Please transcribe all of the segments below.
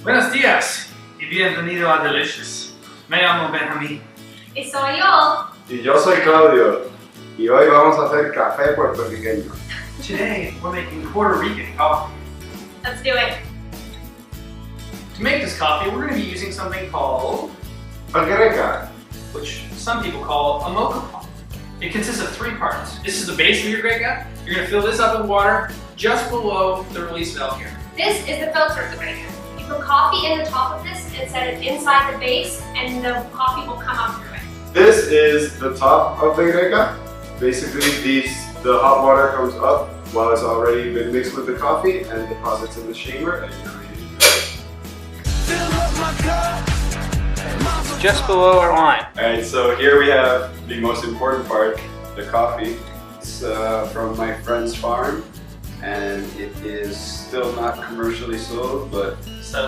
Buenos días y bienvenido a DeuxLicious. Me llamo Benjamin. Y soy yo. Y yo soy Claudio. Y hoy vamos a hacer café puertorriqueño. Today we're making Puerto Rican coffee. Let's do it. To make this coffee, we're going to be using something called, Greca. which some people call a Moka pot. It consists of 3 parts. This is the base of your Greca. You're going to fill this up with water just below the release valve here. This is the filter of the Greca. You put coffee in the top of this and set it inside the base, and the coffee will come up through it. This is the top of the Greca. Basically, the hot water comes up while it's already been mixed with the coffee and deposits in the shamer, and you're ready to drink. It's just below our line. Alright, so here we have the most important part, the coffee. It's from my friend's farm, and it is still not commercially sold, but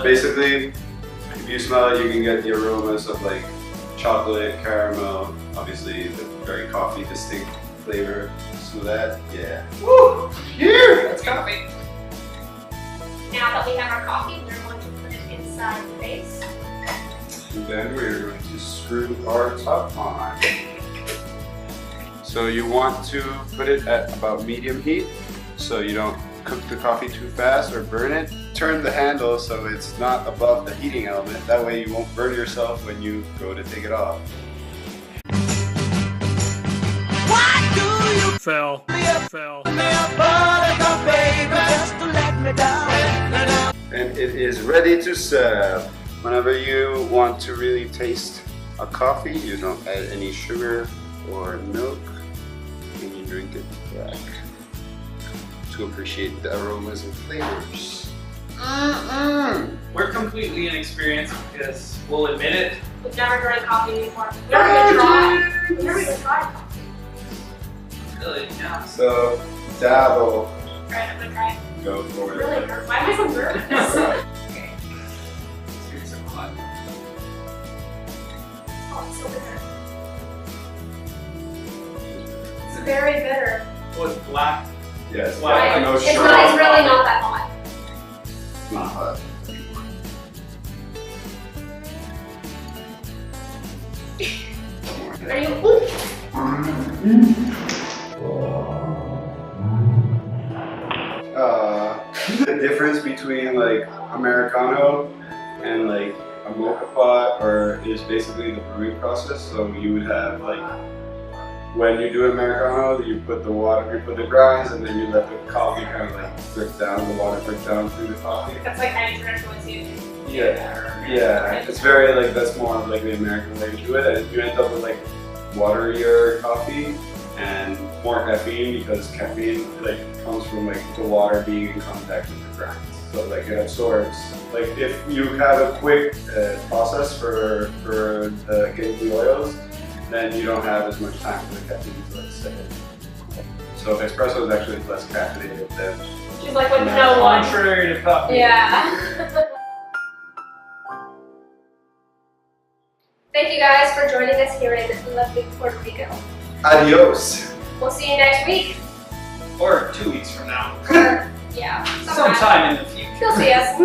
basically, if you smell it, you can get the aromas of like chocolate, caramel, obviously the very coffee distinct flavor. Smell that? Yeah. Woo! Here! That's coffee. Now that we have our coffee, we're going to put it inside the base. And then we're going to screw our top on. So you want to put it at about medium heat so you don't cook the coffee too fast or burn it. Turn the handle so it's not above the heating element. That way you won't burn yourself when you go to take it off. Fell. And it is ready to serve. Whenever you want to really taste a coffee, you don't add any sugar or milk, and you drink it black to appreciate the aromas and flavors. We're completely inexperienced because we'll admit it. We've never drank coffee before. We've never even tried coffee. Really, yeah. So, dabble. Alright, I'm gonna try it. Go for it. Really nervous. Why am I so nervous? Okay. Let's give it some hot. Oh, it's so bitter. It's very bitter. Oh, it's black. Yes, Wow. yeah, no It's sugar. really not that hot. It's not hot. Are you? The difference between like Americano and like a Moka pot is basically the brewing process. So you would have like, when you do Americano, you put the water, you put the grinds, and then you let the coffee kind of like drip down, the water drip down through the coffee. That's like how you traditionally see it. Yeah, it's very like, that's more of like the American way to do it, and you end up with like waterier coffee and more caffeine, because caffeine like comes from like the water being in contact with the grinds. So like it absorbs. Like if you have a quick process for getting the oils, then you don't have as much time for the caffeine to like set it. So espresso is actually less caffeinated than. She's like with no one. Contrary to coffee. Yeah. Thank you guys for joining us here in lovely Puerto Rico. Adios. We'll see you next week. Or 2 weeks from now. Or, yeah. Sometime in the future. You'll see us.